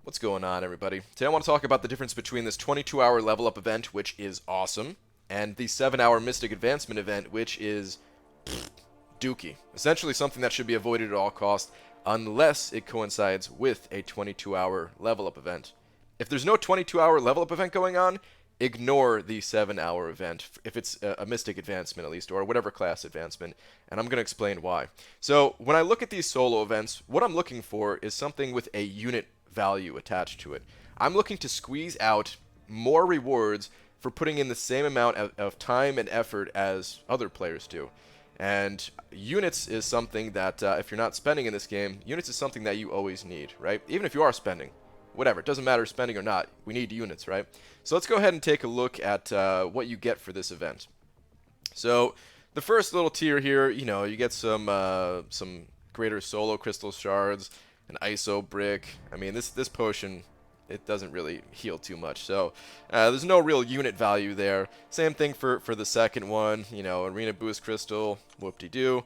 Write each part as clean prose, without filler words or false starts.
What's going on, everybody? Today I want to talk about the difference between this 22-hour level up event, which is awesome, and the 7-hour Mystic Advancement event, which is dookie. Essentially something that should be avoided at all costs unless it coincides with a 22-hour level up event. If there's no 22-hour level up event going on, ignore the 7-hour event, if it's a Mystic Advancement at least, or whatever class advancement, and I'm going to explain why. So when I look at these solo events, what I'm looking for is something with a unit value attached to it. I'm looking to squeeze out more rewards for putting in the same amount of time and effort as other players do. And units is something that, if you're not spending in this game, units is something that you always need, right? Even if you are spending. Whatever, it doesn't matter spending or not, we need units, right? So let's go ahead and take a look at what you get for this event. So the first little tier here, you get some greater solo crystal shards, an ISO brick. I mean, this potion, it doesn't really heal too much, so there's no real unit value there. Same thing for the second one, arena boost crystal, whoop-de-doo.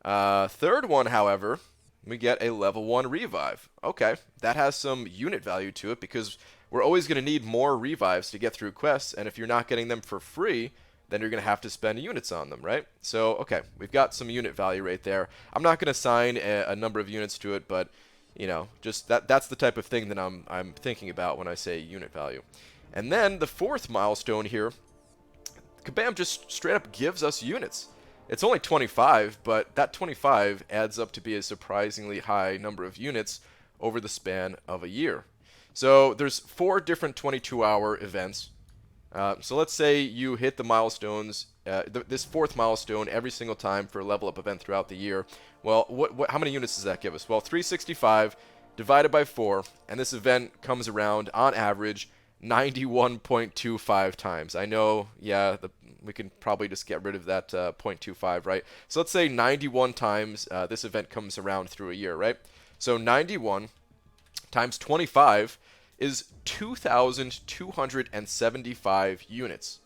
Third one, however, we get a level 1 revive. Okay, that has some unit value to it because we're always going to need more revives to get through quests, and if you're not getting them for free, then you're going to have to spend units on them, right? So, okay, we've got some unit value right there. I'm not going to assign a number of units to it, but just that's the type of thing that I'm thinking about when I say unit value. And then the fourth milestone here, Kabam just straight up gives us units. It's only 25, but that 25 adds up to be a surprisingly high number of units over the span of a year. So there's 4 different 22-hour events. So let's say you hit the milestones, this fourth milestone every single time for a level up event throughout the year. Well, how many units does that give us? Well, 365 divided by 4, and this event comes around on average 91.25 times. I know, yeah, we can probably just get rid of that 0.25, right? So let's say 91 times this event comes around through a year, right? So 91 times 25 is 2,275 units.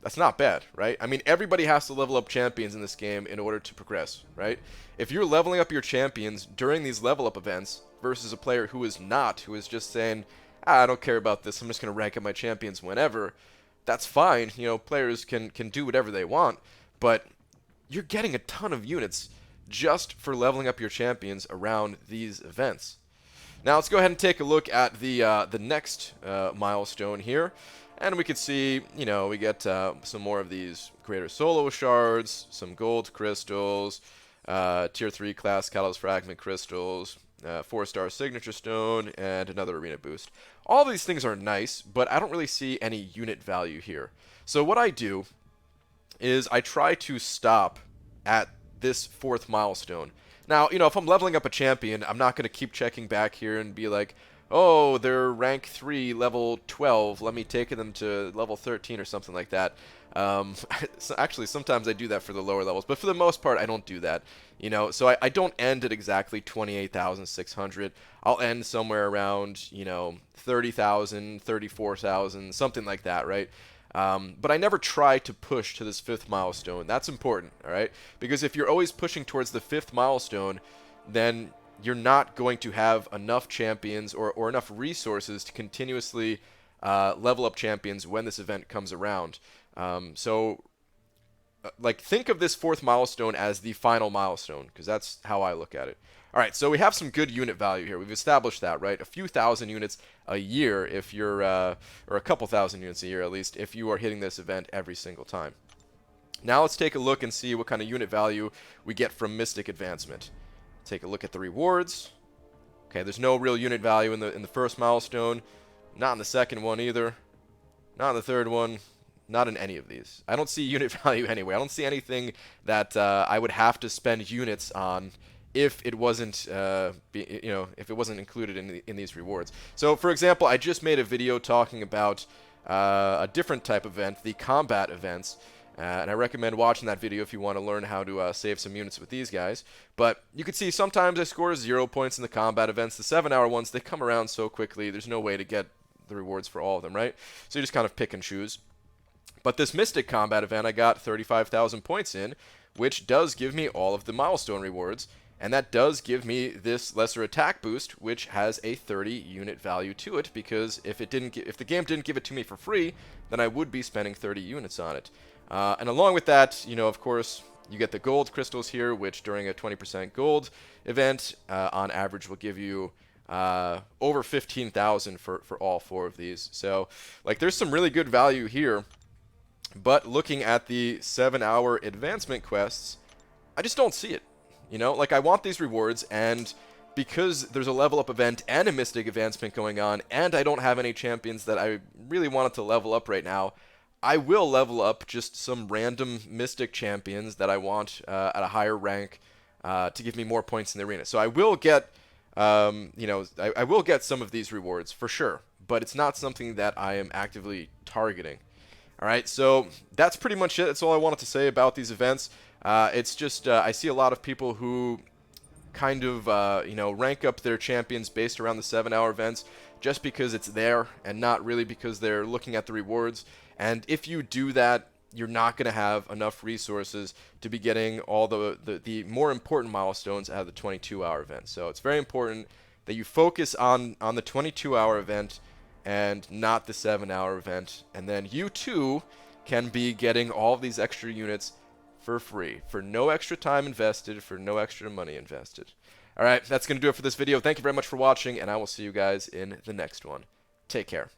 That's not bad, right? I mean, everybody has to level up champions in this game in order to progress, right? If you're leveling up your champions during these level up events versus a player who is not, who is just saying, I don't care about this, I'm just going to rank up my champions whenever, that's fine. Players can do whatever they want, but you're getting a ton of units just for leveling up your champions around these events. Now let's go ahead and take a look at the next milestone here, and we can see, we get some more of these greater solo shards, some gold crystals, tier 3 class catalyst fragment crystals, 4-star signature stone, and another arena boost. All these things are nice, but I don't really see any unit value here. So what I do is I try to stop at this 4th milestone. Now, if I'm leveling up a champion, I'm not going to keep checking back here and be like, oh, they're rank 3, level 12, let me take them to level 13 or something like that. So actually, sometimes I do that for the lower levels, but for the most part, I don't do that. So I don't end at exactly 28,600. I'll end somewhere around, 30,000, 34,000, something like that, right? But I never try to push to this 5th milestone. That's important, all right? Because if you're always pushing towards the 5th milestone, then you're not going to have enough champions or enough resources to continuously level up champions when this event comes around. Think of this 4th milestone as the final milestone, because that's how I look at it. All right, so we have some good unit value here. We've established that, right? A few thousand units a year if you're, or a couple thousand units a year at least, if you are hitting this event every single time. Now let's take a look and see what kind of unit value we get from Mystic Advancement. Take a look at the rewards. Okay, there's no real unit value in the first milestone, not in the second one either, not in the third one, not in any of these. I don't see unit value anyway. I don't see anything that I would have to spend units on if it wasn't, if it wasn't included in these rewards. So, for example, I just made a video talking about a different type of event, the combat events. And I recommend watching that video if you want to learn how to save some units with these guys. But you can see sometimes I score 0 points in the combat events. The 7-hour ones, they come around so quickly, there's no way to get the rewards for all of them, right? So you just kind of pick and choose. But this Mystic combat event, I got 35,000 points in, which does give me all of the milestone rewards. And that does give me this lesser attack boost, which has a 30 unit value to it, because if the game didn't give it to me for free, then I would be spending 30 units on it. And along with that, of course, you get the gold crystals here, which during a 20% gold event, on average, will give you over 15,000 for all 4 of these. So, like, there's some really good value here. But looking at the 7-hour advancement quests, I just don't see it. Like, I want these rewards, and because there's a level up event and a mystic advancement going on, and I don't have any champions that I really wanted to level up right now, I will level up just some random mystic champions that I want at a higher rank to give me more points in the arena. So I will get, I will get some of these rewards for sure, but it's not something that I am actively targeting. All right, so that's pretty much it. That's all I wanted to say about these events. It's just I see a lot of people who kind of rank up their champions based around the 7-hour events just because it's there and not really because they're looking at the rewards. And if you do that, you're not going to have enough resources to be getting all the more important milestones out of the 22-hour event. So it's very important that you focus on the 22-hour event and not the 7-hour event, and then you too can be getting all of these extra units for free, for no extra time invested, for no extra money invested. Alright, that's going to do it for this video. Thank you very much for watching, and I will see you guys in the next one. Take care.